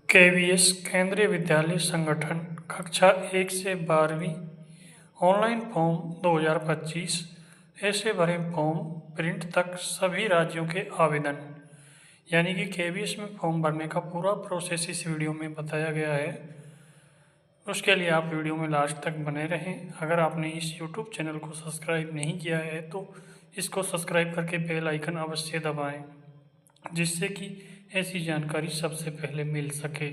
KVS केंद्रीय विद्यालय संगठन कक्षा 1 से 12वीं ऑनलाइन फॉर्म 2025 ऐसे भरे फॉर्म प्रिंट तक सभी राज्यों के आवेदन। यानी कि केवीएस में फॉर्म भरने का पूरा प्रोसेस इस वीडियो में बताया गया है। उसके लिए आप वीडियो में लास्ट तक बने रहें। अगर आपने इस यूट्यूब चैनल को सब्सक्राइब नहीं किया है तो इसको सब्सक्राइब करके बेल आइकन अवश्य दबाएं, जिससे कि ऐसी जानकारी सबसे पहले मिल सके।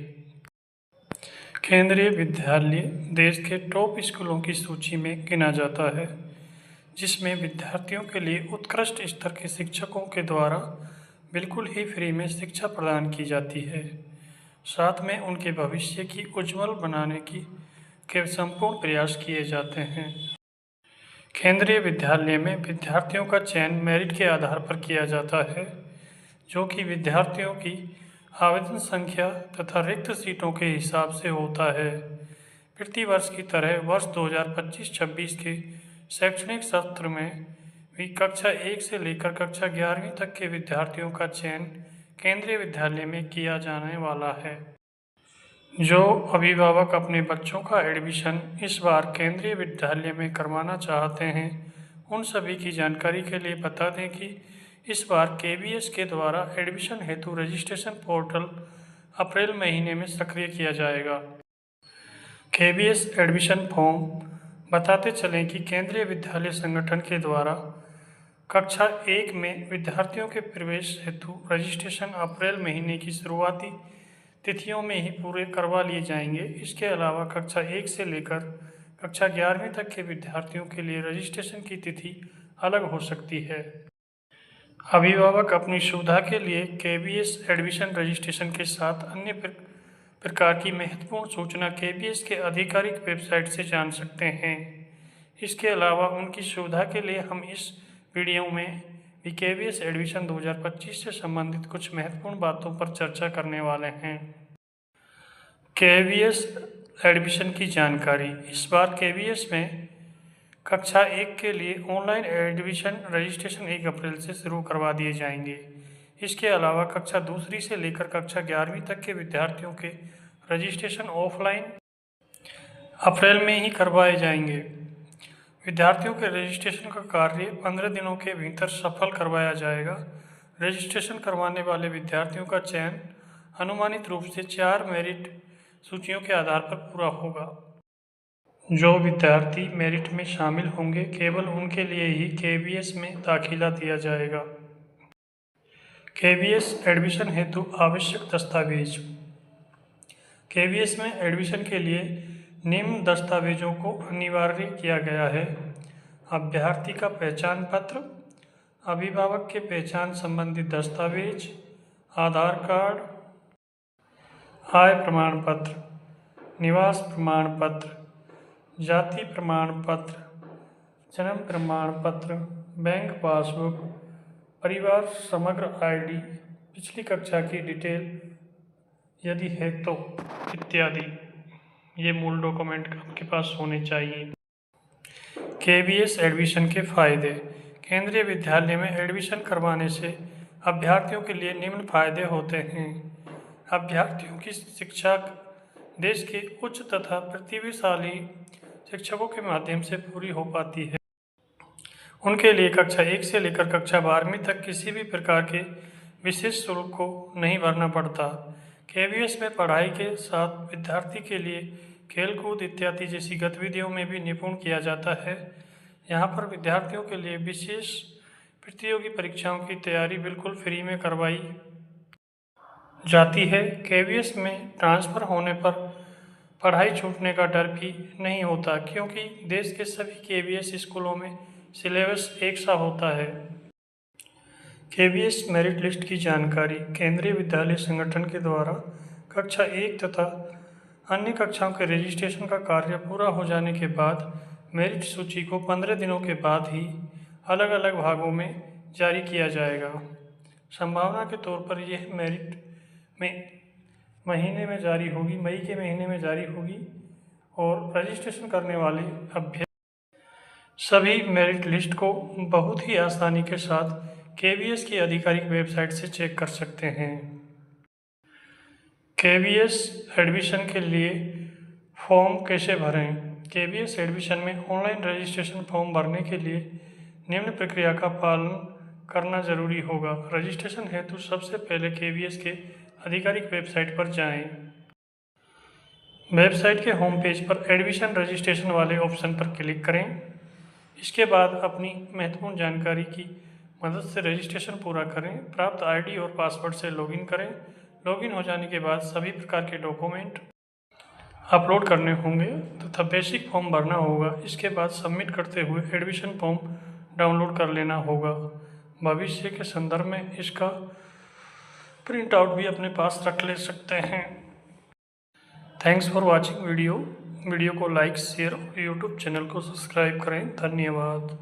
केंद्रीय विद्यालय देश के टॉप स्कूलों की सूची में गिना जाता है, जिसमें विद्यार्थियों के लिए उत्कृष्ट स्तर के शिक्षकों के द्वारा बिल्कुल ही फ्री में शिक्षा प्रदान की जाती है। साथ में उनके भविष्य की उज्जवल बनाने के संपूर्ण प्रयास किए जाते हैं। केंद्रीय विद्यालय में विद्यार्थियों का चयन मेरिट के आधार पर किया जाता है, जो कि विद्यार्थियों की आवेदन संख्या तथा रिक्त सीटों के हिसाब से होता है। प्रतिवर्ष की तरह वर्ष 2025-26 के शैक्षणिक सत्र में भी कक्षा 1 से लेकर कक्षा 11वीं तक के विद्यार्थियों का चयन केंद्रीय विद्यालय में किया जाने वाला है। जो अभिभावक अपने बच्चों का एडमिशन इस बार केंद्रीय विद्यालय में करवाना चाहते हैं, उन सभी की जानकारी के लिए बता दें कि इस बार केवीएस के द्वारा एडमिशन हेतु रजिस्ट्रेशन पोर्टल अप्रैल महीने में सक्रिय किया जाएगा। केवीएस एडमिशन फॉर्म बताते चलें कि केंद्रीय विद्यालय संगठन के द्वारा कक्षा 1 में विद्यार्थियों के प्रवेश हेतु रजिस्ट्रेशन अप्रैल महीने की शुरुआती तिथियों में ही पूरे करवा लिए जाएंगे। इसके अलावा कक्षा 1 से लेकर कक्षा 11वीं तक के विद्यार्थियों के लिए रजिस्ट्रेशन की तिथि अलग हो सकती है। अभिभावक अपनी सुविधा के लिए केवीएस एडमिशन रजिस्ट्रेशन के साथ अन्य प्रकार की महत्वपूर्ण सूचना केवीएस के आधिकारिक वेबसाइट से जान सकते हैं। इसके अलावा उनकी सुविधा के लिए हम इस वीडियो में भी केवीएस एडमिशन 2025 से संबंधित कुछ महत्वपूर्ण बातों पर चर्चा करने वाले हैं। केवीएस एडमिशन की जानकारी। इस बार केवीएस में कक्षा 1 के लिए ऑनलाइन एडमिशन रजिस्ट्रेशन 1 अप्रैल से शुरू करवा दिए जाएंगे। इसके अलावा कक्षा 2 से लेकर कक्षा 11वीं तक के विद्यार्थियों के रजिस्ट्रेशन ऑफलाइन अप्रैल में ही करवाए जाएंगे। विद्यार्थियों के रजिस्ट्रेशन का कार्य 15 दिनों के भीतर सफल करवाया जाएगा। रजिस्ट्रेशन करवाने वाले विद्यार्थियों का चयन अनुमानित रूप से 4 मेरिट सूचियों के आधार पर पूरा होगा। जो विद्यार्थी मेरिट में शामिल होंगे, केवल उनके लिए ही केवीएस में दाखिला दिया जाएगा। केवीएस एडमिशन हेतु आवश्यक दस्तावेज। केवीएस में एडमिशन के लिए निम्न दस्तावेजों को अनिवार्य किया गया है: अभ्यर्थी का पहचान पत्र, अभिभावक के पहचान संबंधी दस्तावेज, आधार कार्ड, आय प्रमाण पत्र, निवास प्रमाण पत्र, जाति प्रमाण पत्र, जन्म प्रमाण पत्र, बैंक पासबुक, परिवार समग्र आईडी, पिछली कक्षा की डिटेल यदि है तो, इत्यादि। ये मूल डॉक्यूमेंट आपके पास होने चाहिए। केवीएस एडमिशन के फायदे। केंद्रीय विद्यालय में एडमिशन करवाने से अभ्यर्थियों के लिए निम्न फायदे होते हैं। अभ्यर्थियों की शिक्षा देश के उच्च तथा प्रतिभाशाली शिक्षकों के माध्यम से पूरी हो पाती है। उनके लिए कक्षा 1 से लेकर कक्षा 12वीं तक किसी भी प्रकार के विशेष शुल्क को नहीं भरना पड़ता। केवीएस में पढ़ाई के साथ विद्यार्थी के लिए खेलकूद इत्यादि जैसी गतिविधियों में भी निपुण किया जाता है। यहाँ पर विद्यार्थियों के लिए विशेष प्रतियोगी परीक्षाओं की तैयारी बिल्कुल फ्री में करवाई जाती है। केवीएस में ट्रांसफ़र होने पर पढ़ाई छूटने का डर भी नहीं होता, क्योंकि देश के सभी केवीएस स्कूलों में सिलेबस एक सा होता है। केवीएस मेरिट लिस्ट की जानकारी। केंद्रीय विद्यालय संगठन के द्वारा कक्षा 1 तथा अन्य कक्षाओं के रजिस्ट्रेशन का कार्य पूरा हो जाने के बाद मेरिट सूची को 15 दिनों के बाद ही अलग अलग भागों में जारी किया जाएगा। संभावना के तौर पर यह मेरिट में महीने में जारी होगी, मई के महीने में जारी होगी, और रजिस्ट्रेशन करने वाले अभ्यर्थी सभी मेरिट लिस्ट को बहुत ही आसानी के साथ केवीएस की आधिकारिक वेबसाइट से चेक कर सकते हैं। KVS एडमिशन के लिए फॉर्म कैसे भरें? KVS एडमिशन में ऑनलाइन रजिस्ट्रेशन फॉर्म भरने के लिए निम्न प्रक्रिया का पालन करना जरूरी होगा। रजिस्ट्रेशन हेतु सबसे पहले KVS के आधिकारिक वेबसाइट पर जाएं। वेबसाइट के होम पेज पर एडमिशन रजिस्ट्रेशन वाले ऑप्शन पर क्लिक करें। इसके बाद अपनी महत्वपूर्ण जानकारी की मदद से रजिस्ट्रेशन पूरा करें। प्राप्त ID और पासवर्ड से लॉगिन करें। लॉगिन हो जाने के बाद सभी प्रकार के डॉक्यूमेंट अपलोड करने होंगे तथा बेसिक फॉर्म भरना होगा। इसके बाद सबमिट करते हुए एडमिशन फॉर्म डाउनलोड कर लेना होगा। भविष्य के संदर्भ में इसका प्रिंट आउट भी अपने पास रख ले सकते हैं। थैंक्स फॉर वॉचिंग वीडियो को लाइक शेयर और यूट्यूब चैनल को सब्सक्राइब करें। धन्यवाद।